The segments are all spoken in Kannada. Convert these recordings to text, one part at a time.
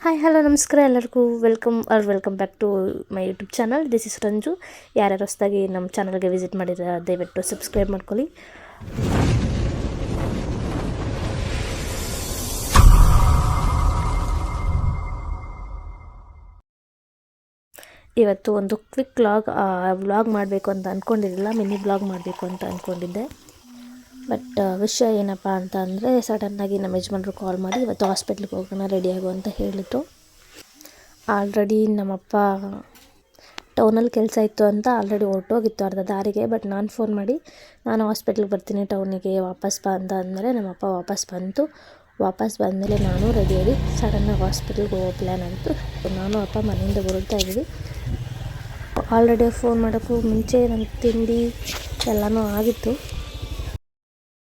ಹಾಯ್ ಹಲೋ ನಮಸ್ಕಾರ ಎಲ್ಲರಿಗೂ welcome back to my YouTube channel. This is Ranju. ಯಾರ್ಯಾರು ಹೊಸದಾಗಿ ನಮ್ಮ ಚಾನಲ್ಗೆ ವಿಸಿಟ್ ಮಾಡಿದ್ರೆ ದಯವಿಟ್ಟು ಸಬ್ಸ್ಕ್ರೈಬ್ ಮಾಡ್ಕೊಳ್ಳಿ. ಇವತ್ತು ಒಂದು ಕ್ವಿಕ್ ವ್ಲಾಗ್ ಮಾಡಬೇಕು ಅಂತ ಅಂದ್ಕೊಂಡಿರಲಿಲ್ಲ, ಮಿನಿ ಬ್ಲಾಗ್ ಮಾಡಬೇಕು ಅಂತ ಅಂದ್ಕೊಂಡಿದ್ದೆ. ಬಟ್ ವಿಷಯ ಏನಪ್ಪ ಅಂತ ಅಂದರೆ, ಸಡನ್ನಾಗಿ ನಮ್ಮ ಯಜಮಾನ್ರು ಕಾಲ್ ಮಾಡಿ ಇವತ್ತು ಹಾಸ್ಪಿಟ್ಲಿಗೆ ಹೋಗೋಣ ರೆಡಿಯಾಗು ಅಂತ ಹೇಳಿದರು. ಆಲ್ರೆಡಿ ನಮ್ಮಪ್ಪ ಟೌನಲ್ಲಿ ಕೆಲಸ ಇತ್ತು ಅಂತ ಆಲ್ರೆಡಿ ಹೊರಟೋಗಿತ್ತು ಅರ್ಧ ದಾರಿಗೆ. ಬಟ್ ನಾನು ಫೋನ್ ಮಾಡಿ ನಾನು ಹಾಸ್ಪಿಟ್ಲಿಗೆ ಬರ್ತೀನಿ ಟೌನಿಗೆ ವಾಪಸ್ ಬಾ ಅಂತ ಅಂದಮೇಲೆ ನಮ್ಮಪ್ಪ ವಾಪಸ್ ಬಂದಮೇಲೆ ನಾನು ರೆಡಿಯಾಗಿ ಸಡನ್ನಾಗಿ ಹಾಸ್ಪಿಟ್ಲಿಗೆ ಹೋಗೋ ಪ್ಲ್ಯಾನ್ ಆಯಿತು. ನಾನು ಅಪ್ಪ ಮನೆಯಿಂದ ಹೊರಡ್ತಾ ಇದ್ದೀವಿ. ಆಲ್ರೆಡಿ ಫೋನ್ ಮಾಡೋಕ್ಕೂ ಮುಂಚೆ ನನ್ನ ತಿಂಡಿ ಎಲ್ಲನೂ ಆಗಿತ್ತು.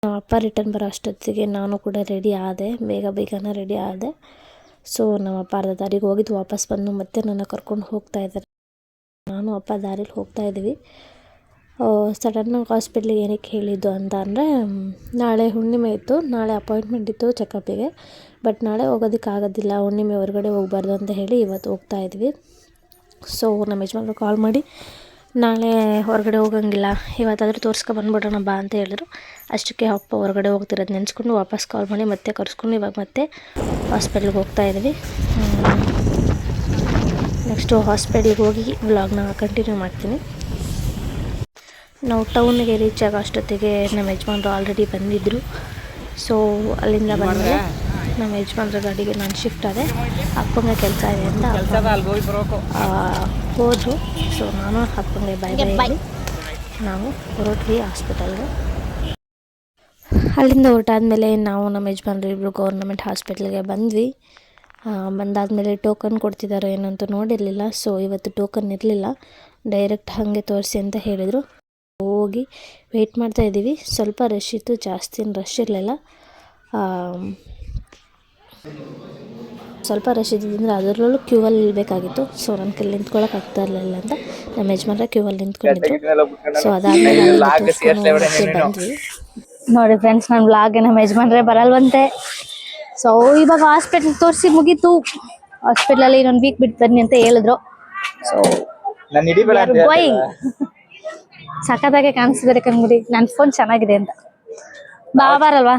ನಮ್ಮಪ್ಪ ರಿಟರ್ನ್ ಬರೋ ಅಷ್ಟೊತ್ತಿಗೆ ನಾನು ಕೂಡ ರೆಡಿ ಆದೆ, ಬೇಗನೆ ರೆಡಿ ಆದೆ. ಸೊ ನಮ್ಮಪ್ಪ ಅರ್ಧ ದಾರಿಗೆ ಹೋಗಿದ್ದು ವಾಪಸ್ ಬಂದು ಮತ್ತೆ ನನ್ನ ಕರ್ಕೊಂಡು ಹೋಗ್ತಾ ಇದ್ದಾರೆ. ನಾನು ಅಪ್ಪ ದಾರಿಲಿ ಹೋಗ್ತಾ ಇದ್ದೀವಿ. ಸಡನ್ನಾಗಿ ಹಾಸ್ಪಿಟ್ಲಿಗೆ ಏನಕ್ಕೆ ಹೇಳಿದ್ದು ಅಂತ ಅಂದರೆ, ನಾಳೆ ಹುಣ್ಣಿಮೆ ಇತ್ತು, ನಾಳೆ ಅಪಾಯಿಂಟ್ಮೆಂಟ್ ಇತ್ತು ಚೆಕಪ್ಪಿಗೆ. ಬಟ್ ನಾಳೆ ಹೋಗೋದಕ್ಕಾಗೋದಿಲ್ಲ, ಹುಣ್ಣಿಮೆ ಹೊರಗಡೆ ಹೋಗಬಾರ್ದು ಅಂತ ಹೇಳಿ ಇವತ್ತು ಹೋಗ್ತಾ ಇದ್ವಿ. ಸೊ ನಮ್ಮ ಯಜಮಾನ್ರು ಕಾಲ್ ಮಾಡಿ ನಾಳೆ ಹೊರಗಡೆ ಹೋಗಂಗಿಲ್ಲ, ಇವತ್ತಾದರೂ ಬಂದ್ಬಿಡೋಣ ಬಾ ಅಂತ ಹೇಳಿದ್ರು. ಅಷ್ಟಕ್ಕೆ ಅಪ್ಪ ಹೊರಗಡೆ ಹೋಗ್ತಿರೋದು ನೆನೆಸ್ಕೊಂಡು ವಾಪಸ್ ಕಾಲ್ ಮಾಡಿ ಮತ್ತೆ ಕರೆಸ್ಕೊಂಡು ಇವಾಗ ಮತ್ತೆ ಹಾಸ್ಪಿಟ್ಲಿಗೆ ಹೋಗ್ತಾ ಇದ್ದೀವಿ. ನೆಕ್ಸ್ಟು ಹಾಸ್ಪಿಟ್ಲಿಗೆ ಹೋಗಿ ವ್ಲಾಗ್ನ ಕಂಟಿನ್ಯೂ ಮಾಡ್ತೀನಿ. ನಾವು ಟೌನಿಗೆ ರೀಚ್ ಆಗೋ ಅಷ್ಟೊತ್ತಿಗೆ ನಮ್ಮ ಯಜಮಾನ್ರು ಆಲ್ರೆಡಿ ಬಂದಿದ್ದರು. ಸೊ ಅಲ್ಲಿಂದ ಬಂದರೆ ನಮ್ಮ ಯಜಮಾನ್ರ ಗಾಡಿಗೆ ನಾನು ಶಿಫ್ಟ್ ಆದೆ. ಅಪ್ಪಂಗೆ ಕೆಲಸ ಇದೆ ಅಂತ ಹೋದರು. ಸೊ ನಾನು ಅಪ್ಪಂಗೆ ಬೈ ನಾವು ಹೊರಟ್ವಿ ಹಾಸ್ಪಿಟಲ್ಗೆ. ಅಲ್ಲಿಂದ ಹೊರಟಾದ್ಮೇಲೆ ನಾವು ನಮ್ಮ ಯಜಮಾನ್ರು ಇಬ್ಬರು ಗೌರ್ಮೆಂಟ್ ಹಾಸ್ಪಿಟ್ಲಿಗೆ ಬಂದ್ವಿ. ಬಂದಾದಮೇಲೆ ಟೋಕನ್ ಕೊಡ್ತಿದ್ದಾರೋ ಏನಂತೂ ನೋಡಿರಲಿಲ್ಲ. ಸೊ ಇವತ್ತು ಟೋಕನ್ ಇರಲಿಲ್ಲ, ಡೈರೆಕ್ಟ್ ಹಾಗೆ ತೋರಿಸಿ ಅಂತ ಹೇಳಿದರು. ಹೋಗಿ ವೆಯ್ಟ್ ಮಾಡ್ತಾಯಿದ್ದೀವಿ. ಸ್ವಲ್ಪ ರಶ್ ಇತ್ತು, ಜಾಸ್ತಿ ರಶ್ ಇರಲಿಲ್ಲ. ಸ್ವಲ್ಪ ರಶ್ ಇದ್ದಿದ್ದರಿಂದ ಅದರಲ್ಲೂ ಕ್ಯೂವಲ್ಲಿ ನಿಲ್ಲಬೇಕಾಗಿತ್ತು. ಸೊ ನನ್ನ ಕೈಲಿ ನಿಂತ್ಕೊಳ್ಳೋಕೆ ಆಗ್ತಾ ಇರಲಿಲ್ಲ ಅಂತ ನಮ್ಮ ಯಜಮಾನ್ರೆ ಕ್ಯೂವಲ್ಲಿ ನಿಂತ್ಕೊಂಡಿದ್ರು. ಸೊ ಅದಾದಮೇಲೆ ಬಂದ್ವಿ. ನೋಡಿ ಫ್ರೆಂಡ್ಸ್, ನನ್ನ ವ್ಲಾಗ್ಗೆ ನಮ್ಮ ಯಜಮಾನ್ರೆ ಬರಲ್ವಂತೆ. ಸೊ ಇವಾಗ ಹಾಸ್ಪಿಟ್ಲಿಗೆ ತೋರಿಸಿ ಮುಗೀತು. ಹಾಸ್ಪಿಟ್ಲಲ್ಲಿ ಇನ್ನೊಂದು ವೀಕ್ ಬಿಟ್ಟು ಬನ್ನಿ ಅಂತ ಹೇಳಿದ್ರು. So going. ಸಖತ್ತಾಗೆ ಕಾಣಿಸ್ತಿದ್ದಾರೆ ಕಣ್ಬಿಡಿ. ನನ್ನ ಫೋನ್ ಚೆನ್ನಾಗಿದೆ ಅಂತ. ಬರಲ್ವಾ?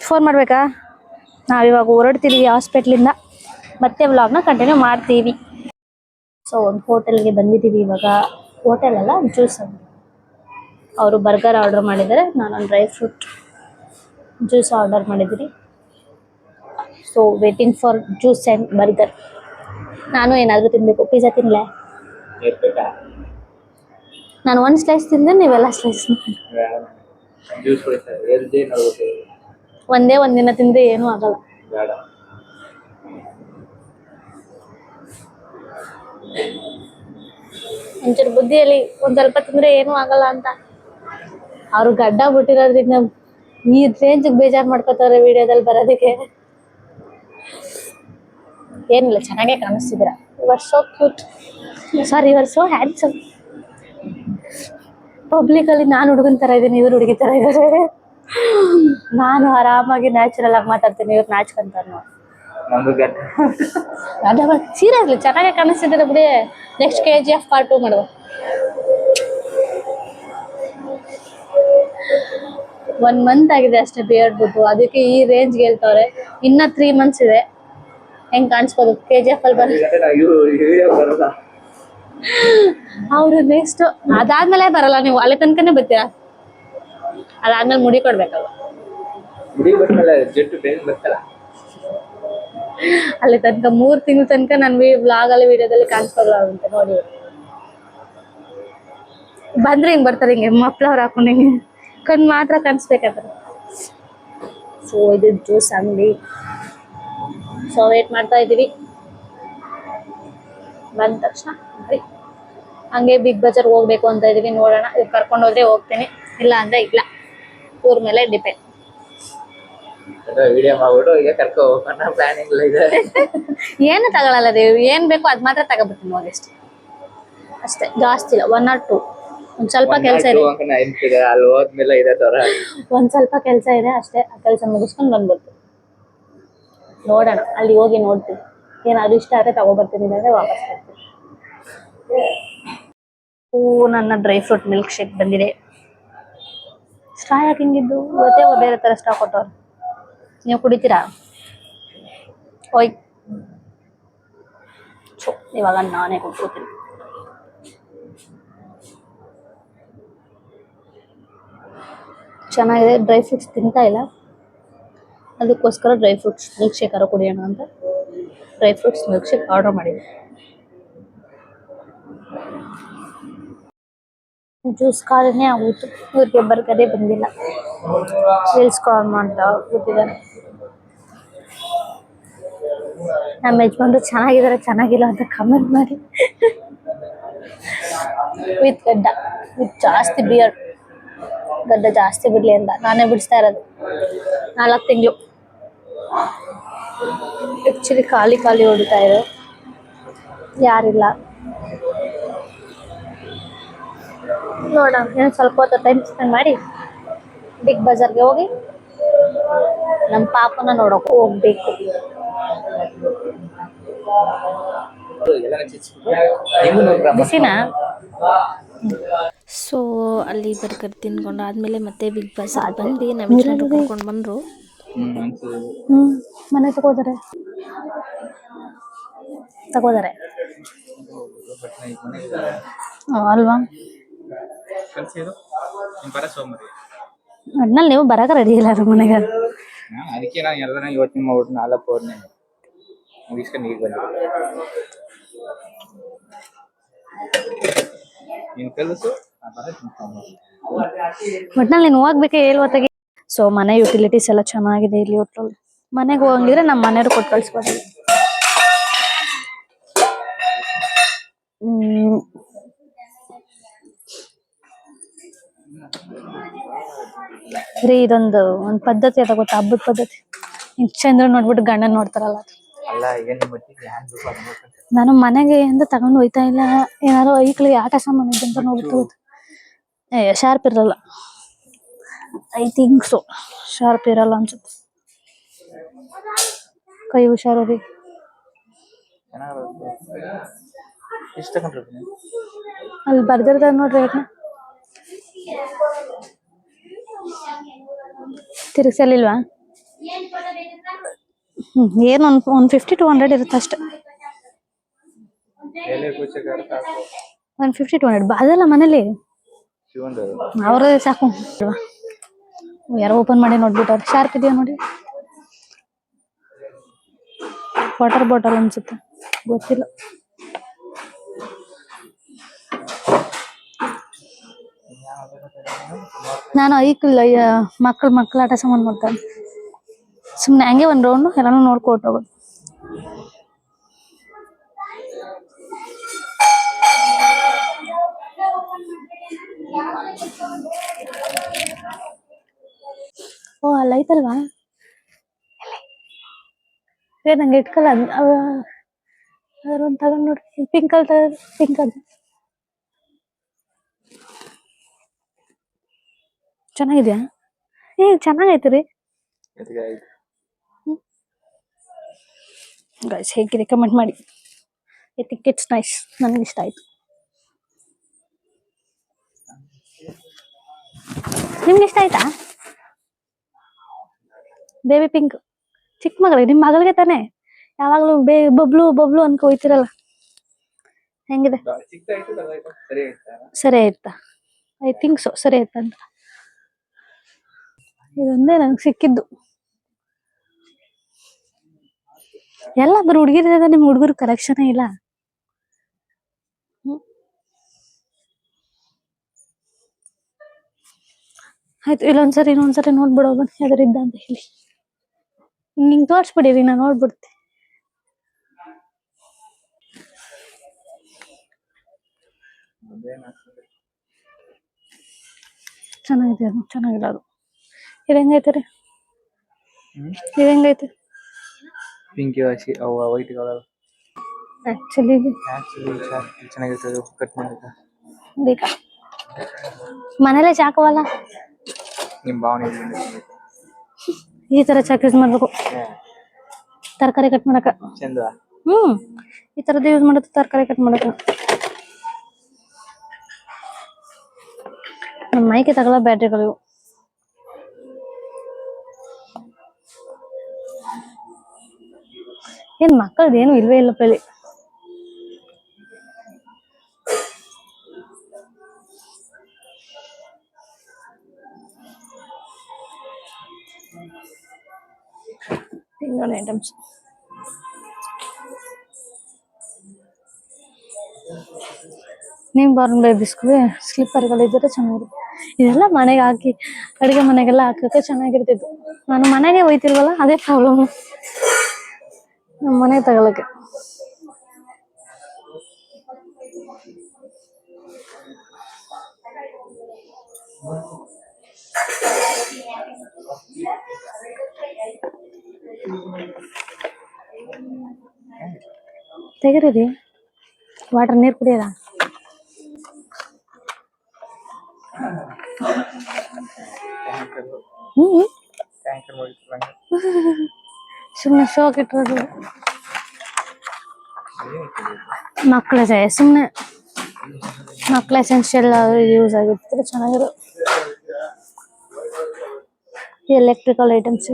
ಫೋನ್ ಮಾಡಬೇಕಾ? ನಾವಿವಾಗ ಹೊರಡ್ತೀವಿ ಹಾಸ್ಪಿಟ್ಲಿಂದ, ಮತ್ತೆ ವ್ಲಾಗ್ನ ಕಂಟಿನ್ಯೂ ಮಾಡ್ತೀವಿ. ಸೊ ಒಂದು ಹೋಟೆಲ್ಗೆ ಬಂದಿದ್ದೀವಿ ಇವಾಗ. ಹೋಟೆಲ್ ಅಲ್ಲ, ಜ್ಯೂಸ್ ಅಂತ. ಅವರು ಬರ್ಗರ್ ಆರ್ಡರ್ ಮಾಡಿದ್ದಾರೆ, ನಾನೊಂದು ಡ್ರೈ ಫ್ರೂಟ್ ಜ್ಯೂಸ್ ಆರ್ಡರ್ ಮಾಡಿದ್ದೀನಿ. So waiting for juice and burger. ನಾನು ಏನಾದರೂ ತಿನ್ನಬೇಕು. ಪಿಜ್ಜಾ ತಿನ್ನಲೆ? ನಾನು ಒಂದು ಸ್ಲೈಸ್ ತಿಂದೆ, ನೀವೆಲ್ಲ ಸ್ಲೈಸ್ ಒಂದೇ ಒಂದಿನ ತಿಂದರೆ ಏನೂ ಆಗಲ್ಲ. ಒಂಚೂರು ಬುದ್ಧಿಯಲ್ಲಿ ಒಂದು ಸ್ವಲ್ಪ ತಿಂದರೆ ಏನೂ ಆಗಲ್ಲ ಅಂತ. ಅವರು ಗಡ್ಡ ಬಿಟ್ಟಿರೋದ್ರಿಂದ ಈ ರೇಂಜಿಗೆ ಬೇಜಾರು ಮಾಡ್ಕೋತಾರೆ ವಿಡಿಯೋದಲ್ಲಿ ಬರೋದಕ್ಕೆ. ಏನಿಲ್ಲ, ಚೆನ್ನಾಗೇ ಕಾಣಿಸ್ತಿದ್ದೀರಾ. You are so cute. Sorry, you are so handsome. ಪಬ್ಲಿಕಲ್ಲಿ ನಾನು ಹುಡುಗನ ಥರ ಇದ್ದೀನಿ, ಇವ್ರು ಹುಡುಗಿ ಥರ ಇದ್ದಾರೆ. ನಾನು ಆರಾಮಾಗಿ ನ್ಯಾಚುರಲ್ ಆಗಿ ಮಾತಾಡ್ತೀನಿ, ಇವ್ರು ನಾಚ್ಕೊಂತಾರೆ ನೋಡಿ. ಸೀರಿಯಸ್ಲಿ ಚೆನ್ನಾಗೇ ಕಾಣಿಸ್ತಿದ್ದಾರೆ ಬಿಡಿ. ನೆಕ್ಸ್ಟ್ KGF Part 2 ಮಾಡುವ. 1 ಮಂತ್ ಆಗಿದೆ ಅಷ್ಟೇ ಬಿಯರ್ಡ್ ಬಿಟ್ಟು, ಅದಕ್ಕೆ ಈ ರೇಂಜ್ಗೆ ಹೇಳ್ತವ್ರೆ. ಇನ್ನ 3 ಮಂತ್ಸ್ ಇದೆ. ಹೆಂಗ್ ಕಾಣಿಸ್ಬೋದು KGF ಅಲ್ಲಿ ಬರ ಅವರು ನೆಕ್ಸ್ಟ್ ಅದಾದ್ಮೇಲೆ ಬರಲ್ಲ. ನೀವು ಅಲ್ಲಿ ತನಕನೇ ಬರ್ತೀರಾ, ಅದಾದ್ಮೇಲೆ ಮುಡಿ ಕೊಡ್ಬೇಕಲ್ವ? ಅಲ್ಲಿ ತನಕ 3 ತಿಂಗಳ ತನಕ ನನ್ ವ್ಲಾಗ್ ಅಲ್ಲಿ ವಿಡಿಯೋದಲ್ಲಿ ಕಾಣಿಸ್ಕೊಳ್ಳಲ್ಲ ಅಂತ ನೋಡಿ. ಬಂದ್ರೆ ಹಿಂಗ್ ಬರ್ತಾರೆ, ಹಿಂಗೆ ಮಪ್ಳವ್ರು ಹಾಕೊಂಡು ಹಿಂಗೆ ಕಣ್ ಮಾತ್ರ ಕಾಣಿಸ್ಬೇಕಾದ್ರೆ. ಸೊ ಇದು ಜ್ಯೂಸ್ ಅಂಗಡಿ. ಸೊ ವೇಟ್ ಮಾಡ್ತಾ ಇದ್ದೀವಿ. ಬಂದ ತಕ್ಷಣ ಹಂಗೆ ಬಿಗ್ ಬಜಾರ್ ಹೋಗ್ಬೇಕು ಅಂತ ಇದೀವಿ. ನೋಡೋಣ, ಇವ್ರು ಕರ್ಕೊಂಡು ಹೋದ್ರೆ ಹೋಗ್ತೀನಿ, ಇಲ್ಲ ಅಂದ್ರೆ ಇಲ್ಲ. ಇವ್ರ ಮೇಲೆ ಡಿಪೆಂಡ್. ಏನು ತಗೊಳಲ್ಲ ದೇವ್, ಏನ್ ಬೇಕೋ ಅದ್ ಮಾತ್ರ ತಗೋಬಿಡ್ತೀನಿ ಅಷ್ಟೇ. ಅಷ್ಟೇ, ಜಾಸ್ತಿ ಇಲ್ಲ. 1 or 2. ಒಂದ್ ಸ್ವಲ್ಪ ಕೆಲಸ ಇದೆ, ಒಂದ್ ಸ್ವಲ್ಪ ಕೆಲಸ ಇದೆ ಅಷ್ಟೇ. ಆ ಕೆಲಸ ಮುಗಿಸ್ಕೊಂಡು ಬಂದ್ಬಿಡ್ತು. ನೋಡೋಣ, ಅಲ್ಲಿ ಹೋಗಿ ನೋಡ್ತೀನಿ. ಏನಾದ್ರು ಇಷ್ಟ ಆದರೆ ತಗೊಬರ್ತೀನಿ, ಇಲ್ಲಾಂದ್ರೆ ವಾಪಸ್ ಬರ್ತೀನಿ. ನನ್ನ ಡ್ರೈ ಫ್ರೂಟ್ ಮಿಲ್ಕ್ ಶೇಕ್ ಬಂದಿದೆ. ಸ್ಟ್ರಾ ಯಾಕೆ ಹಿಂಗಿದ್ದು? ಇವತ್ತೇ ಬೇರೆ ಥರ ಸ್ಟ್ರಾ ಕೊಟ್ಟವ್ರು. ನೀವು ಕುಡಿತೀರಾ? ಓಯ್, ಇವಾಗ ನಾನೇ ಕುಡ್ಕೋತೀನಿ. ಚೆನ್ನಾಗಿದೆ. ಡ್ರೈ ಫ್ರೂಟ್ಸ್ ತಿಂತಾ ಇಲ್ಲ, ಅದಕ್ಕೋಸ್ಕರ ಡ್ರೈ ಫ್ರೂಟ್ಸ್ ಮಿಲ್ಕ್ ಶೇಕ್ ಆರೋ ಕುಡಿಯೋಣ ಅಂತ dry fruits milkshake order ಮಾಡಿದೆ. ಜ್ಯೂಸ್ ಖಾಲಿನೇ ಆಗೋಯ್ತು. ಇವ್ರಿಗೆ ಬರ್ಗದೇ ಬಂದಿಲ್ಲ. ರೀಲ್ಸ್ ಕಾಲ್ ಮಾಡ್ತಾ ಕೂತಿದ್ದಾರೆ. ನಮ್ಮ ಯಜಮಾನ್ರು ಚೆನ್ನಾಗಿದ್ದಾರೆ ಚೆನ್ನಾಗಿಲ್ಲ ಅಂತ ಕಮೆಂಟ್ ಮಾಡಿ. ವಿತ್ ಗಡ್ಡ, ವಿತ್ ಜಾಸ್ತಿ ಬಿಯರ್, ಗಡ್ಡ ಜಾಸ್ತಿ ಬಿಡ್ಲಿ ಅಂತ ನಾನೇ ಬಿಡಿಸ್ತಾ ಇರೋದು. 4 ತಿಂಗಳು ಆ್ಯಕ್ಚುಲಿ ಖಾಲಿ ಹೊಡಿತಾ ಇದೆ, ಯಾರಿಲ್ಲ. ನೋಡೋಣ, ಏನು ಸ್ವಲ್ಪ ಹೊತ್ತು ಟೈಮ್ ಸ್ಪೆಂಡ್ ಮಾಡಿ ಬಿಗ್ ಬಜಾರ್ಗೆ ಹೋಗಿ ನಮ್ಮ ಪಾಪನ ನೋಡೋಕೆ ಹೋಗ್ಬೇಕು. ಬಿಸಿನಾ? ಸೊ ಅಲ್ಲಿ ಬರ್ಗರ್ ತಿನ್ಕೊಂಡು ಆದಮೇಲೆ ಮತ್ತೆ ಬಿಗ್ ಬಜಾರ್ ಬಂದು ನಮ್ಮ ಯಜಮಾನ್ರು ಕರ್ಕೊಂಡು ಬಂದರು. ಮನೆ ತಗೋತಾರೆ ಅಲ್ವಾ? ಒಟ್ನಲ್ಲಿ ನೀವು ಬರಕ ರೆಡಿ ಇಲ್ಲ ನಮ್ಮ ಮನೆಗೆ. ಅದಕ್ಕೆ ನಾನು ಎಲ್ಲ ಯೋಚನೆ ಮಾಡ್ಬಿಟ್ಟು 4 ಅವರ್ನೇ ಮುಗಿಸ್ಕೊಂಡು ಈಗ ಬಂದೆ. ಒಟ್ನಲ್ಲಿ ನೀನು ಹೋಗ್ಬೇಕೆ ಹೇಳ್ವತ್ತಾಗಿ. ಸೊ ಮನೆ ಯುಟಿಲಿಟೀಸ್ ಎಲ್ಲ ಚೆನ್ನಾಗಿದೆ ಇಲ್ಲಿ. ಒಟ್ಟಲ್ಲಿ ಮನೆಗೆ ಹೋಗಂಗಿದ್ರೆ ನಮ್ಮ ಮನೆಯವ್ರು ಕೊಟ್ಟು ಕಳಿಸ್ಬೋದು. ರೀ ಒಂದು ಪದ್ಧತಿ ಅದ ಗೊತ್ತಾ, ಹಬ್ಬದ ಪದ್ಧತಿ. ಚಂದ್ರ ನೋಡ್ಬಿಟ್ಟು ಗಂಡನ್ ನೋಡ್ತಾರಲ್ಲ, ನಾನು ಮನೆಗೆ ಅಂತ ತಗೊಂಡು ಹೋಯ್ತಾ ಇಲ್ಲ. ಏನಾರು ಐಕ್ಳಿಗೆ ಆಟ ಸಾಮಾನು ಇದ್ದಂತ ನೋಡ್ಬಿಟ್ಟು ಶಾರ್ಪ್ ಇರಲ್ಲ. ಐ ಥಿಂಕ್ ಸೊ ಶಾರ್ಪ್ ಇರಲ್ಲ ಅನ್ಸುತ್ತೆ. ಕೈ ಹುಷಾರು ರೀ. ಅಲ್ಲಿ ಬರ್ದಿರ್ತಾರ ನೋಡ್ರಿ, ತಿರ್ಗಿಸಲಿಲ್ವಾ? ಏನು ಒಂದು 50-200 ಇರುತ್ತೆ ಅಷ್ಟೆ. 150-200 ಅದಲ್ಲ ಮನೇಲಿ ಅವ್ರೇ ಸಾಕು. ಯಾರೋ ಓಪನ್ ಮಾಡಿ ನೋಡ್ಬಿಟ್ಟಾರೆ. ಶಾರ್ಪ್ ಇದೆಯಾ ನೋಡಿ. ವಾಟರ್ ಬಾಟಲ್ ಅನ್ಸುತ್ತೆ, ಗೊತ್ತಿಲ್ಲ. ನಾನು ಐಕ್ಳ ಮಕ್ಕಳ ಆಟ ಸಾಮಾನು ಮಾಡ್ತಾನೆ. ಸುಮ್ಮನೆ ಹಂಗೆ ಒಂದು ರೌಂಡು ಎಲ್ಲಾನು ನೋಡ್ಕೊಟ್ಟು ಹೋಗೋದು. ಓ ಅಲ್ಲ ಐತಲ್ವಾ, ನಂಗೆ ಇಟ್ಕಲ್ಲ ಅದ್ರೊಂದು ತಗೊಂಡ್ ನೋಡ್ರಿ. ಪಿಂಕ್ ಅದು ಚೆನ್ನಾಗಿದ್ಯಾ? ಚೆನ್ನಾಗೈತೆ ರೀ ಗೈಸ್. ಹೇಗಿದೆ ಕಮೆಂಟ್ ಮಾಡಿ. I think it's nice. ನನಗೆ ಇಷ್ಟ ಆಯ್ತು. ನಿಮ್ಗೆ ಇಷ್ಟ ಆಯ್ತಾ? ಬೇಬಿ ಪಿಂಕ್ ಚಿಕ್ಕ ಮಗಳಿಗೆ, ನಿಮ್ಮ ಮಗಳಿಗೆ ತಾನೆ ಯಾವಾಗ್ಲೂ ಬಬ್ಲು ಅನ್ಕೊ ಹೋಯ್ತಿರಲ್ಲ. ಹೆಂಗಿದೆ? ಸರಿ ಆಯ್ತಾ? ಐ ಥಿಂಕ್ ಸೊ ಸರಿ ಆಯ್ತಂತ. ಇದೊಂದೇ ನಂಗೆ ಸಿಕ್ಕಿದ್ದು. ಎಲ್ಲ ಬರೀ ಹುಡುಗಿರ, ನಿಮ್ ಹುಡುಗರು ಕಲೆಕ್ಷನ್ ಇಲ್ಲ. ಆಯ್ತು, ಇನ್ನೊಂದ್ಸರಿ ನೋಡ್ಬಿಡೋ ಬನ್ನಿ ಅದರಿದ್ದ ಅಂತ ಹೇಳಿ. ಹಿಂಗ್ ತೋರ್ಸ್ಬಿಡಿರಿ, ನಾ ನೋಡ್ಬಿಡ್ತೆ. ಚೆನ್ನಾಗಿದೆ, ಅದು ಚೆನ್ನಾಗಿಲ್ಲ. ಅದು ಇದು ಹೆಂಗೈತೆ ರೀ? ಇದು ಹೆಂಗೈತೆ? Pink white colour. ಆಕ್ಚುಲಿ ಚೆನ್ನಾಗಿರ್ತದೆ. ಕಟ್ ಮಾಡಿದ್ರೆ ಬೇಕಾ? ಮನೇಲೆ ಚಾಕವಲ್ಲ, ನಿಮ್ ಭಾವನೆ ಈ ತರ ಚಾಕ್ ಯೂಸ್ ಮಾಡ್ಬೇಕು. ತರಕಾರಿ ಕಟ್ ಮಾಡಕ ಈ ತರದ್ದು ಯೂಸ್ ಮಾಡುತ್ತೆ ತರಕಾರಿ ಕಟ್ ಮಾಡಕ. ನಮ್ಮ ಮೈಕೆ ತಗೊಳ್ಳೋ ಬ್ಯಾಟ್ರಿಗಳು ಇವು. ಏನ್ ಮಕ್ಕಳದ್ದು ಏನು ಇಲ್ವೇ ಇಲ್ಲ ಪಲ್ಲಿ. ತಿನ್ನೋಣ ಐಟಮ್ಸ್. ನೀನ್ ಬಾರ್ನ್ ಬೇಬಿಸ್ಗೆ ಸ್ಲಿಪ್ಪರ್ಗಳಿದ್ರೆ ಚೆನ್ನಾಗಿರುತ್ತೆ. ಇದೆಲ್ಲ ಮನೆಗೆ ಹಾಕಿ ಅಡುಗೆ ಮನೆಗೆಲ್ಲ ಹಾಕಕ್ಕೆ ಚೆನ್ನಾಗಿರ್ತಿತ್ತು. ನಾನು ಮನೆಗೆ ಹೋಯ್ತಿಲ್ವಲ್ಲ, ಅದೇ ಪ್ರಾಬ್ಲಮ್ ನಮ್ಮ ಮನೆಗೆ ತಗೊಳಕ್ಕೆ. ತೆಗಿರಿ ವಾಟರ್, ನೀರು ಕುಡಿಯೋದ. ಸುಮ್ಮನೆ ಶೋಕ್ ಇಟ್ಟಿರೋದು ಮಕ್ಕಳ ಸುಮ್ಮನೆ ಮಕ್ಕಳ ಎಸೆನ್ಷಿಯಲ್ ಯೂಸ್ ಆಗಿರ್ತಾರೆ. ಚೆನ್ನಾಗಿರೋ ಎಲೆಕ್ಟ್ರಿಕಲ್ ಐಟಮ್ಸ್.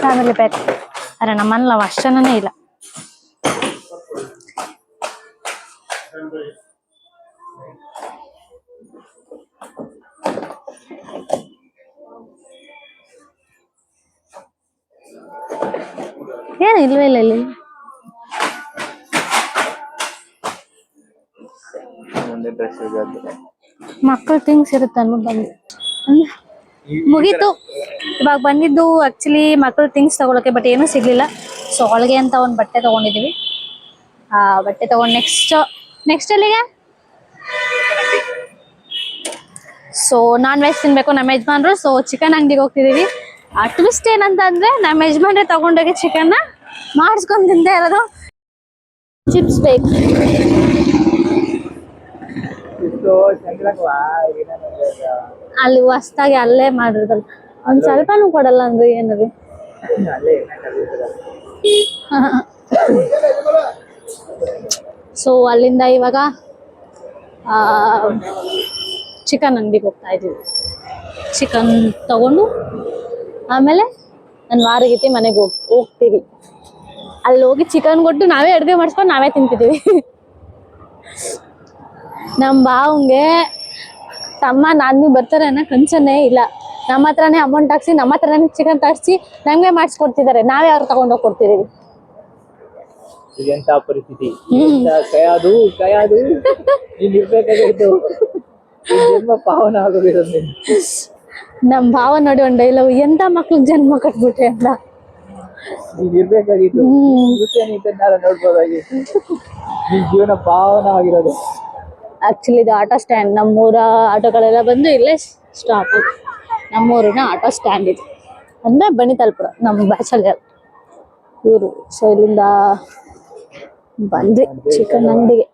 Family pack. ಅರೆ ನಮ್ಮನೇಲಿ ನಾವು ಅಷ್ಟು ಜನನೇ ಇಲ್ಲ. ಏನು ಇಲ್ವೇ ಇಲ್ಲ ಇಲ್ಲಿ. ಮಕ್ಕಳ ಥಿಂಗ್ಸ್ ಇರುತ್ತೆ ಅನ್ಬಿಟ್ಟು ಬಂದು ಮುಗೀತು. ಇವಾಗ ಬಂದಿದ್ದು ಆಕ್ಚುಲಿ ಮಕ್ಕಳ ಥಿಂಗ್ಸ್ ತಗೊಳಕ್ಕೆ, ಬಟ್ ಏನೂ ಸಿಗ್ಲಿಲ್ಲ. ಸೊ ಅವಳಿಗೆ ಅಂತ ಒಂದು ಬಟ್ಟೆ ತಗೊಂಡಿದೀವಿ. ಆ ಬಟ್ಟೆ ತಗೊಂಡು ನೆಕ್ಸ್ಟ್ ಅಲ್ಲಿಗೆ ಸೊ ನಾನ್ ವೆಜ್ ತಿನ್ಬೇಕು ನಮ್ಮ ಯಜಮಾನ್ರು. ಸೊ ಚಿಕನ್ ಅಂಗಡಿಗೆ ಹೋಗ್ತಿದೀವಿ. ಆ ಟ್ವಿಸ್ಟ್ ಏನಂತ ಅಂದ್ರೆ ನಮ್ಮ ಯಜಮಾನ್ರೆ ತಗೊಂಡೋಗಿ ಚಿಕನ್ ಮಾಡಿಸ್ಕೊಂಡ್ ತಿಂತ ಇರೋದು. ಚಿಪ್ಸ್ ಬೇಕು. ಅಲ್ಲಿ ಹೊಸ್ದಾಗಿ ಅಲ್ಲೇ ಮಾಡಿರೋದಲ್ಲ, ಒಂದ್ ಸ್ವಲ್ಪನೂ ಕೊಡಲ್ಲ ಅಂದ್ರೆ ಏನ್ರಿ. ಸೊ ಅಲ್ಲಿಂದ ಇವಾಗ ಚಿಕನ್ ಅಂಗಡಿಗೆ ಹೋಗ್ತಾ ಇದೀವಿ. ಚಿಕನ್ ತಗೊಂಡು ಆಮೇಲೆ ನನ್ನ ವಾರಗೀತಿ ಮನೆಗೆ ಹೋಗ್ತೀವಿ. ಅಲ್ಲಿ ಹೋಗಿ ಚಿಕನ್ ಕೊಟ್ಟು ನಾವೇ ಅಡುಗೆ ಮಾಡಿಸ್ಕೊಂಡು ನಾವೇ ತಿಂತಿದ್ದೀವಿ. ನಮ್ಮ ಬಾವಂಗೆ ತಮ್ಮ ನಾನು ಬರ್ತಾರೆ ಅನ್ನೋ ಕನ್ಸನ್ನೇ ಇಲ್ಲ. ನಮ್ಮ ಹತ್ರನೇ ಅಮೌಂಟ್ ಹಾಕ್ಸಿ ನಮ್ಮ ಹತ್ರನೇ ಚಿಕನ್ ತರಿಸಿ ನಮಗೆ ಮಾಡಿಸ್ಕೊಡ್ತಿದ್ದಾರೆ. ನಾವೇ ಅವ್ರು ತಗೊಂಡೋಗಿ ಕೊಡ್ತಿದ್ದೀವಿ. ಇದೆಂತ ಪರಿಸ್ಥಿತಿ, ಕಯಾದು ಇರ್ಬೇಕಾಗಿತ್ತು. ಜನ್ಮ ಪಾವನ ಆಗೋಗಿರೋದು. ನಮ್ ಭಾವ ನೋಡಿ ಒಂದ್ ಡೈಲಾಗ್, ಎಂತ ಮಕ್ಳಿಗೆ ಜನ್ಮ ಕಟ್ಬಿಟ್ಟೆ ಅಂತ. ಇರ್ಬೇಕಾಗಿತ್ತು, ನೋಡ್ಬೋದಾಗಿತ್ತು. ಈ ಜೀವನ ಪಾವನ ಆಗಿರೋದು. ಆಕ್ಚುಲಿ ಇದು ಆಟೋ ಸ್ಟ್ಯಾಂಡ್. ನಮ್ಮೂರ ಆಟೋಗಳೆಲ್ಲ ಬಂದು ಇಲ್ಲೇ ಸ್ಟಾಪ್. ನಮ್ಮೂರಿನ ಆಟೋ ಸ್ಟ್ಯಾಂಡ್ ಇದು ಅಂದ್ರೆ ಬಣಿತಲ್ಪುರ, ನಮ್ಮ ಬ್ಯಾಚಲ್ಲಿ ಇವರು. ಸೊ ಇಲ್ಲಿಂದ ಬಂದ್ವಿ ಚಿಕನ್ ಅಂಗಡಿಗೆ.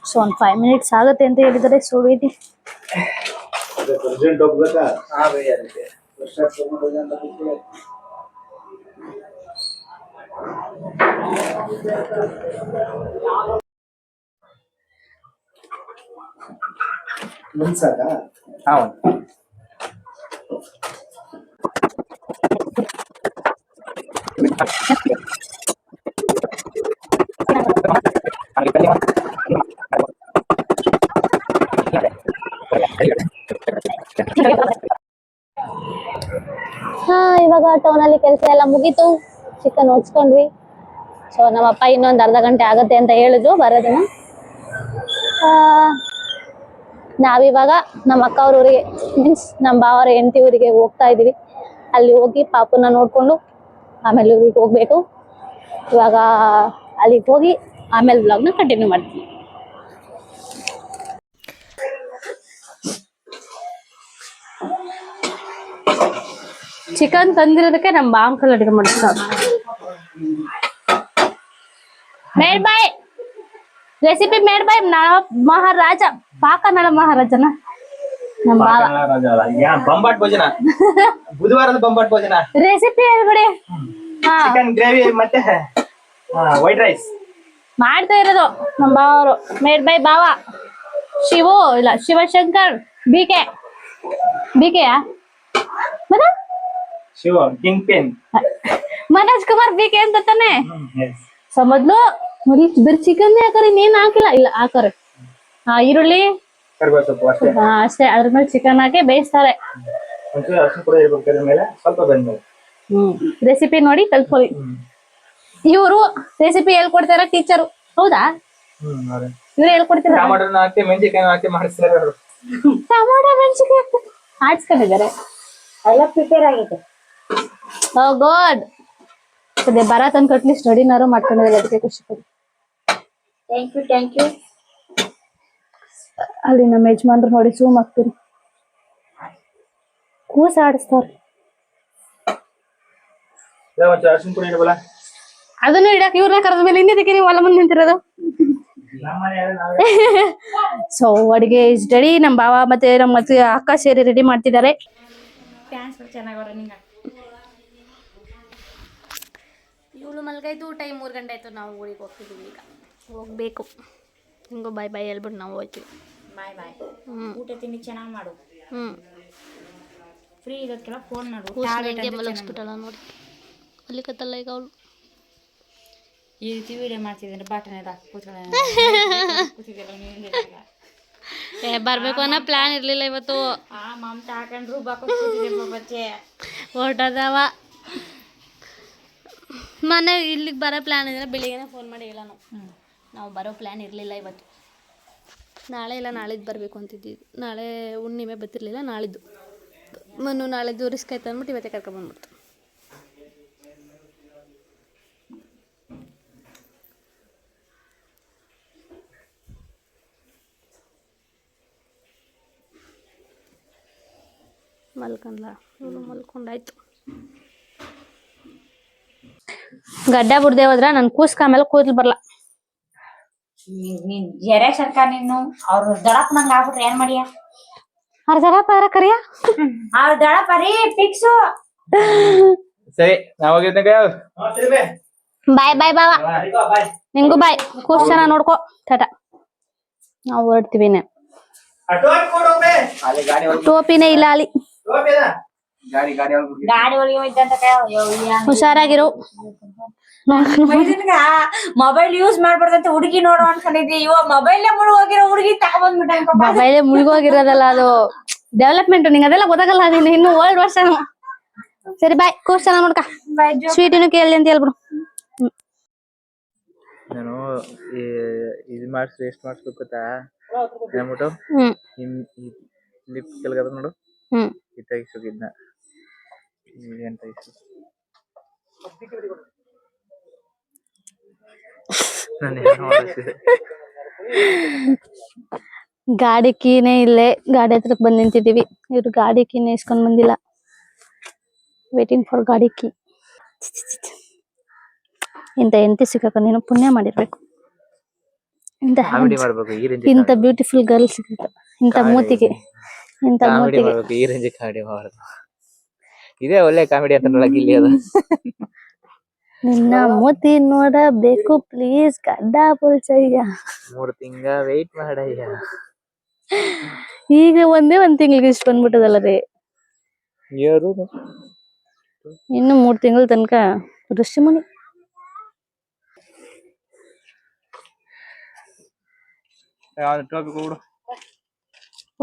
ಸೊ ಒಂದು 5 minutes ಆಗುತ್ತೆ ಅಂತ ಹೇಳಿದ್ದಾರೆ. ಸೊ ವೇಟಿ. ಇವಾಗ ಟೌನ್ ಅಲ್ಲಿ ಕೆಲಸ ಎಲ್ಲ ಮುಗೀತು. ಚಿಕನ್ ಹೊಡ್ಸ್ಕೊಂಡ್ವಿ. ಸೊ ನಮ್ಮಪ್ಪ ಇನ್ನೊಂದು ಅರ್ಧ ಗಂಟೆ ಆಗತ್ತೆ ಅಂತ ಹೇಳಿದ್ರು ಬರೋದನ್ನ. ನಾವಿವಾಗ ನಮ್ಮ ಅಕ್ಕ ಅವ್ರ ಊರಿಗೆ, ಮೀನ್ಸ್ ನಮ್ಮ ಭಾವರ ಹೆಂಡತಿ ಊರಿಗೆ ಹೋಗ್ತಾ ಇದೀವಿ. ಅಲ್ಲಿ ಹೋಗಿ ಪಾಪುನ ನೋಡ್ಕೊಂಡು ಆಮೇಲೆ ಊರಿಗೆ ಹೋಗ್ಬೇಕು. ಇವಾಗ ಅಲ್ಲಿಗೆ ಹೋಗಿ ಆಮೇಲೆ ವ್ಲಾಗ್ನ ಕಂಟಿನ್ಯೂ ಮಾಡ್ತೀನಿ. ಚಿಕನ್ ತಂದಿರೋದಕ್ಕೆ ನಮ್ಮ ಬಾಂಕಲ್ ಅಡುಗೆ ಮಾಡ್ತಾರೆ. Made by recipe made by Maharaja ಪಾಕನಳ ಮಹಾರಾಜನ ನಮ್ಮ ಬಾವ. ಬಂಬಾಟ್ ಭೋಜನ, ಬುಧವಾರದ ಬಂಬಾಟ್ ಭೋಜನ. ರೆಸಿಪಿ ಹೇಳ್ಬಿಡಿ. ಚಿಕನ್ ಗ್ರೇವಿ ಮತ್ತೆ ವೈಟ್ ರೈಸ್ ಮಾಡ್ತಾ ಇರೋದು ನಮ್ಮ ಬಾವ ಅವರು. ಮೇಡ್ ಬೈ ಬಾವ ಶಿವು, ಇಲ್ಲ ಶಿವಶಂಕರ್ ಬಿಕೆ. ಬಿಕೆಯಾ ಮತ್ತೆ Shiva king pen Manoj Kumar BK ಅಂತ ತಾನೆ. ಸೊ ಮೊದ್ಲು ಬರೀ ಚಿಕನ್ ಹಾಕರಿ, ಇನ್ನೇನ್ ಹಾಕಿಲ್ಲ. ಇಲ್ಲ ಹಾಕರಿ, ಈರುಳ್ಳಿ ಕರಿಬೇವು ಸೊಪ್ಪು ಅಷ್ಟೇ. ಅಷ್ಟೇ. ಅದ್ರ ಮೇಲೆ ಚಿಕನ್ ಹಾಕಿ ಬೇಯಿಸ್ತಾರೆ. ಒಂಚೂರು ಅರಿಶಿನ ಕೂಡ ಇರ್ಬೇಕು ಅದ್ರ ಮೇಲೆ, ಸ್ವಲ್ಪ ಬೆಂದ್ಮೇಲೆ. ರೆಸಿಪಿ ನೋಡಿ ಕಲ್ತ್ಕೊಳ್ಳಿ. ಇವರು ರೆಸಿಪಿ ಹೇಳ್ಕೊಡ್ತಾರ ಟೀಚರು. ಹೌದಾ? ಇವ್ರು ಹೇಳ್ಕೊಡ್ತಾರ. ಟಮಾಟೋನ ಹಾಕಿ ಮೆಣಸಿನಕಾಯಿ ಹಾಕಿ ಮಾಡಿಸ್ತಾರೆ ಅವರು. ಟಮಾಟೋ ಮೆಣಸಿನಕಾಯಿ ಆಡ್ಸ್ಕೊಂಡಿದ್ದಾರೆ. ಎಲ್ಲ ಪ್ರಿಪೇರ್ ಆಗಿದೆ. Oh god. ಅದೇ ಭರತ್ ಅಂತ ಅಟ್ಲೀಸ್ಟ್ ರೆಡಿನಾರು ಮಾಡ್ಕೊಂಡಿದ್ದಾರೆ, ಅದಕ್ಕೆ ಖುಷಿ ಪಡಿ. Thank you. ಅಲ್ಲಿ ನಮ್ಮ ಯಜಮಾನ್ರು ನೋಡಿ ಜೂಮ್ ಆಗ್ತೀರಿ, ಕೂಸ ಆಡಿಸ್ತಾರೆ. ಒಂಚೂರು ಅರಿಶಿನ ಪುಡಿ ಇಡಬಲ್ಲ. ಅದನ್ನು ಇಡಕ್ ಇವ್ರನ್ನ ಕರೆದ ಮೇಲೆ ಇನ್ನದಕ್ಕೆ ನೀವು ಹೊಲ ಮುಂದೆ ನಿಂತಿರೋದು. ಸೊ ಅಡಿಗೆ ಇಸ್ ರೆಡಿ. ನಮ್ಮ ಬಾವ ಮತ್ತೆ ನಮ್ಮ ಅಕ್ಕ ಸೇರಿ ರೆಡಿ ಮಾಡ್ತಿದ್ದಾರೆ. ಇವಳು ಮಲ್ಗಾಯ್ತು. ಟೈಮ್ 3 ಗಂಟೆ ಆಯ್ತು. ನಾವು ಊರಿಗೆ ಹೋಗ್ತಿದ್ದೀವಿ ಈಗ, ಹೋಗ್ಬೇಕು. ಹಿಂಗೋ ಬಾಯ್ ಬಾಯ್ ಹೇಳ್ಬಿಟ್ಟು ನಾವು ಹೋಗ್ತೀವಿ. ಬಾಯ್ ಬಾಯ್. ಊಟ ತಿಂಡಿ ಚೆನ್ನಾಗಿ ಮಾಡು. ಫ್ರೀ ಇರೋದಕ್ಕೆಲ್ಲ ಫೋನ್ ಮಾಡು. ಮಲಗಿಸ್ಬಿಟ್ಟಲ್ಲ ನೋಡಿ, ಅಲ್ಲಿ ಕತ್ತಲ್ಲ ಈಗ ಅವಳು. ಈ ರೀತಿ ವಿಡಿಯೋ ಮಾಡ್ತಿದ್ರೆ ಬಾಟನೆ ಬರ್ಬೇಕು ಅನ್ನೋ ಪ್ಲಾನ್ ಇರ್ಲಿಲ್ಲ ಇವತ್ತು. ಮಮತಾ ಹಾಕೊಂಡ್ರು ಬಾಕೋತಿದ್ದೆ ಬಚ್ಚೆ ಹೊರಟದವ. ಮನೆ ಇಲ್ಲಿಗೆ ಬರೋ ಪ್ಲಾನ್ ಇದ್ರೆ ಬೆಳಿಗ್ಗೆನೇ ಫೋನ್ ಮಾಡಿ ಹೇಳ. ನಾವು ಬರೋ ಪ್ಲ್ಯಾನ್ ಇರಲಿಲ್ಲ ಇವತ್ತು. ನಾಳೆ ಇಲ್ಲ ನಾಳಿದ್ದು ಬರಬೇಕು ಅಂತಿದ್ದೀವಿ. ನಾಳೆ ಹುಣ್ಣಿಮೆ ಬತ್ತಿರಲಿಲ್ಲ, ನಾಳಿದ್ದು ನಾಳಿದ್ದು ರಿಸ್ಕ್ ಆಯ್ತು ಅಂದ್ಬಿಟ್ಟು ಇವತ್ತೇ ಕರ್ಕೊಂಡ್ಬಂದ್ಬಿಡ್ತು. ಮಲ್ಕೊಂಡ್ಲ ಇವಳು ಮಲ್ಕೊಂಡಾಯ್ತು. ಗಡ್ಡ ಬುಡ್ದೆ ಹೋದ್ರ ನನ್ ಕೂಸ್ಕ ಆಮೇಲೆ ಕೂದಲು ಬರಲ್ಲ. ನೀನ್ ಜರೆ ಸರ್ಕಾರ ನೀನು ಅವ್ರು ದಡಪ್ ನಂಗ ಆಗ್ಬಿಟ್ರೆ ಏನ್ ಮಾಡಿಯ? ಅವ್ರ ದಡಪ ಯಾರ ಕರಿಯ? ಅವ್ರ ದಡಪ ರೀ ಫಿಕ್ಸು. ಸರಿ ನಾವ್ ಬಾಯ್ ಬಾಯ್ ಬಾವ. ನಿಂಗೂ ಬಾಯ್. ಕೂಸ್ ಚೆನ್ನಾಗಿ ನೋಡ್ಕೋ. ಟಾಟಾ. ನಾವು ಹೊರಡ್ತೀವಿ. ಟೋಪಿನೇ ಇಲ್ಲ ಅಲ್ಲಿ. ಗಾಡಿ ಒಳಗೆ ಹೋಯ್ತಂತ ಹುಷಾರಾಗಿರು. ಮೊಬೈಲ್ ಯೂಸ್ ಮಾಡ್ಬಾರ್ದಂತ ಹುಡುಗಿ ನೋಡು ಅನ್ಕೊಂಡಿದ್ವಿ. ಇವ ಮೊಬೈಲ್ ಮುಳುಗೋಗಿರೋ ಹುಡುಗಿ ತಗೊಂಡ್ಬಿಟ್ಟ. ಮೊಬೈಲ್ ಮುಳುಗೋಗಿರೋದಲ್ಲ, ಅದು ಡೆವಲಪ್ಮೆಂಟ್. ನಿಂಗೆ ಅದೆಲ್ಲ ಗೊತ್ತಾಗಲ್ಲ. ನೀನು ಇನ್ನು ಓಲ್ಡ್ ವರ್ಷನ್. ಸರಿ ಬಾಯ್. ಕೂಸ್ ಚೆನ್ನಾಗಿ ನೋಡ್ಕ. ಸ್ವೀಟಿನೂ ಕೇಳಿ ಅಂತ ಹೇಳ್ಬಿಡು. ನಾನು ಇದು ಮಾಡಿಸ್ ವೇಸ್ಟ್ ಮಾಡಿಸ್ಬೇಕು ಗೊತ್ತಾ ಅಂದ್ಬಿಟ್ಟು ಲಿಪ್ ಕೆಳಗದ ನೋಡು, ಈ ತೆಗಿಸೋಗಿದ್ನ ಏನ್ ತೆಗಿಸು. ಗಾಡಿ ಕೀನೇ ಇಲ್ಲೇ. ಗಾಡಿ ಹತ್ರಕ್ ಬಂದ್ ನಿಂತಿದೀವಿ. ಇವ್ರು ಗಾಡಿ ಕೀನೇ ಇಸ್ಕೊಂಡ್ ಬಂದಿಲ್ಲ. ವೇಟಿಂಗ್ ಫಾರ್ ಗಾಡಿ ಕೀ. ಇಂತ ಎಂತಿ ಸಿಕ್ಕಕ ನೀನು ಪುಣ್ಯ ಮಾಡಿರ್ಬೇಕು. ಇಂತ ಬ್ಯೂಟಿಫುಲ್ ಗರ್ಲ್ ಸಿಕ್ಕ. ಇಂತ ಮೂತಿಗೆ ಇಂತ ಮೂತಿಗೆ ಈ ರೇಂಜ್ ಕಾಮಿಡಿ ಮಾಡೋದು ಇದೇ ಒಳ್ಳೆ ಕಾಮಿಡಿ ಅಂತ ನೋಡಕ್ ಇಲ್ಲಿ ಅದ. ನಿನ್ನ ಮೂತಿ ನೋಡಬೇಕು ಪ್ಲೀಸ್ ಗಡ್ಡ ಪುಲ್ಚಯ್ಯ. 3 ತಿಂಗಳ ವೇಟ್ ಮಾಡಯ್ಯ. ಈಗ ಒಂದ್ ತಿಂಗಳಿಗೆ ಇಷ್ಟು ಬಂದ್ಬಿಟ್ಟದಲ್ಲ ರೀ. ಇನ್ನು 3 ತಿಂಗಳ ತನಕ ಋಷಿಮುನಿ.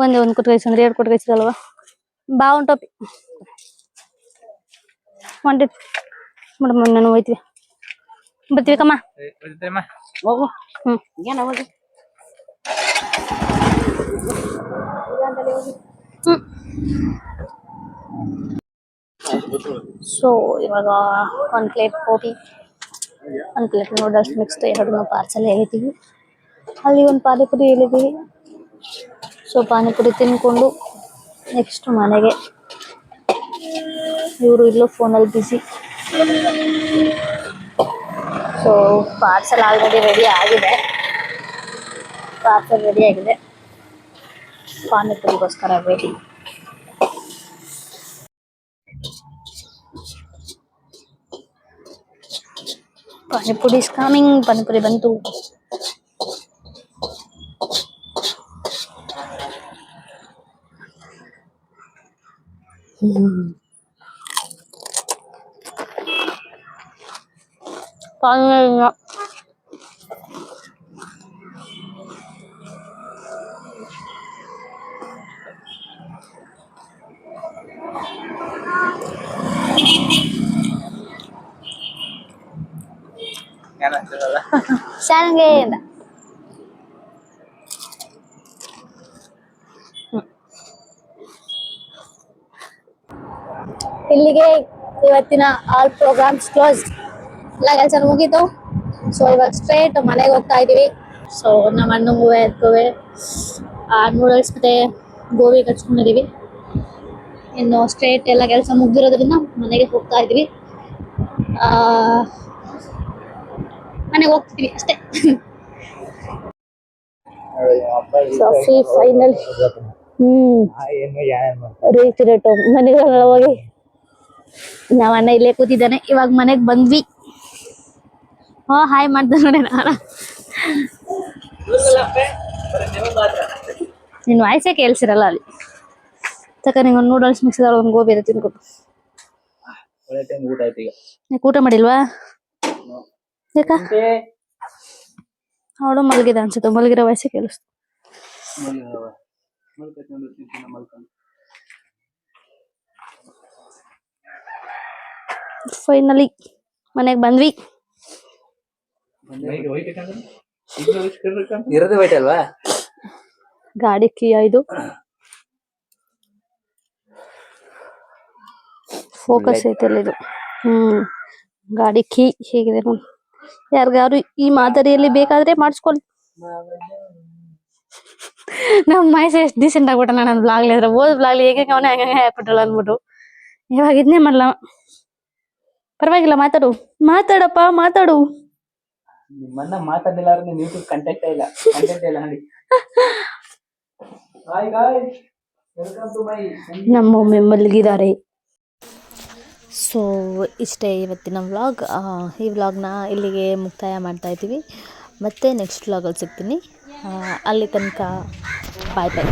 ಒಂದ್ ಕೊಟ್ಕೈಸಂದ್ರೆ 2 ಕೊಟ್ಕೈಸಲ್ವಾ? ಬಾ ಒಂದ್ ಟೋಪಿ ಹೊಂಟಿದ್ ಮೇಡಮ್. ನಾನು ಹೋಯ್ತೀವಿ, ಬರ್ತೀವಿ ಕಮ್ಮ. ಹೋಗು. ಸೊ ಇವಾಗ 1 plate gobi, 1 plate noodles mix 2 parcel ಹೇಳಿದ್ದೀವಿ. ಅಲ್ಲಿ 1 ಪಾನಿಪುರಿ ಹೇಳಿದ್ದೀವಿ. ಸೊ ಪಾನಿಪುರಿ ತಿನ್ಕೊಂಡು ನೆಕ್ಸ್ಟ್ ಮನೆಗೆ. ಇವರು ಇಲ್ಲೂ ಫೋನಲ್ಲಿ busy. So parcel already ready ಆಗಿದೆ. ಪಾನಿಪುರಿಗೋಸ್ಕರ waiting. Panipuri is coming. Panipuri ಬಂತು. ಶಾನಂಗೆ ಅಂತ ಇಲ್ಲಿಗೆ ಇವತ್ತಿನ ಆಲ್ ಪ್ರೋಗ್ರಾಮ್ಸ್ ಕ್ಲೋಸ್. ಎಲ್ಲ ಕೆಲಸ ಮುಗೀತು. ಸೊ ಇವಾಗ ಸ್ಟ್ರೇಟ್ ಮನೆಗೆ ಹೋಗ್ತಾ ಇದೀವಿ. ಸೊ ನಮ್ಮ ಅಣ್ಣಂಗೂ ಎತ್ಕೋವೆ ನೂಡಲ್ಸ್ ಮತ್ತೆ ಗೋಬಿ ಕಚ್ಕೊಂಡಿದೀವಿ. ಇನ್ನು ಸ್ಟ್ರೇಟ್ ಎಲ್ಲ ಕೆಲಸ ಮುಗ್ದಿರೋದ್ರಿಂದ ಮನೆಗೆ ಹೋಗ್ತಾ ಇದೀವಿ. ಮನೆಗೆ ಹೋಗ್ತಿದೀವಿ ಅಷ್ಟೇ. Coffee final. ರೀಚ್ ರೇಟ್ ಮನೆಗೆ ಹೋಗಿ ನಾವ್ ಅಣ್ಣ ಇಲ್ಲೇ ಕೂತಿದ್ದಾನೆ. ಇವಾಗ ಮನೆಗ್ ಬಂದ್ವಿ. ಹಾಯ್ ಮಾಡ್ದ ನೋಡಿ ನಿನ್ ವಾಯ್ಸೇ ಕೇಳ್ಸಿರಲ್ಲ ಅಲ್ಲಿ ತಕ. ನಿಂಗೊಂದು ನೂಡಲ್ಸ್ ಮಿಕ್ಸ್ ಒಂದು ಗೋಬಿ ಇದೆ ತಿನ್ಕೊಟ್ಟು. ಯಾಕೆ ಊಟ ಮಾಡಿಲ್ವಾ? ಯಾಕ ಅವಳು ಮಲಗಿದೆ ಅನ್ಸುತ್ತೆ. ಮಲಗಿರೋ ವಯಸ್ಸೇ ಕೇಳಿಸ್ತು. ಫೈನಲಿ ಮನೆಗ್ ಬಂದ್ವಿ. ಇರೋದೇ ವೈಟ್ ಅಲ್ವಾ? ಗಾಡಿ ಕೀ ಇದು ಫೋಕಸ್ ಐತಲ್ಲ ಇದು. ಗಾಡಿ ಕೀ ಹೇಗಿದೆ ನೋಡಿ. ಯಾರಿಗಾರು ಈ ಮಾದರಿಯಲ್ಲಿ ಬೇಕಾದ್ರೆ ಮಾಡಿಸ್ಕೊಳ್ಳಿ. ನಮ್ಮ ಮೈಸೆ ಎಷ್ಟು ಡೀಸೆಂಟ್ ಆಗ್ಬಿಟ್ಟ. ನನ್ನ ಬ್ಲಾಗ್ಲಿ ಇದ್ರೆ ಓದ್ ಬ್ಲಾಗ್ಲಿ ಹೇಗೆ ಅವನೇ ಹಂಗೆ ಹಾಕ್ಬಿಟ್ಟಲ್ಲ ಅಂದ್ಬಿಟ್ಟು ಇವಾಗ ಇದನ್ನೇ ಮಾಡಲ್ಲ. ಪರವಾಗಿಲ್ಲ, ಮಾತಾಡಪ್ಪ ಮಾತಾಡು. ನಿಮ್ಮನ್ನ ಮಾತಾಡಿಲ್ಲ ಯೂಟ್ಯೂಬ್ ಕಂಟೆಂಟ್ ಇಲ್ಲ ನೋಡಿ. ನಮ್ಮ ಮಮ್ಮಿ ಮಲಗಿದ್ದಾರೆ. ಸೊ ಇಷ್ಟೇ ಇವತ್ತಿನ ವ್ಲಾಗ್. ಈ ವ್ಲಾಗ್ನ ಇಲ್ಲಿಗೆ ಮುಕ್ತಾಯ ಮಾಡ್ತಾ ಇದ್ದೀವಿ. ಮತ್ತೆ ನೆಕ್ಸ್ಟ್ ವ್ಲಾಗಲ್ಲಿ ಸಿಗ್ತೀನಿ. ಅಲ್ಲಿ ತನಕ ಬಾಯ್ ಬಾಯ್.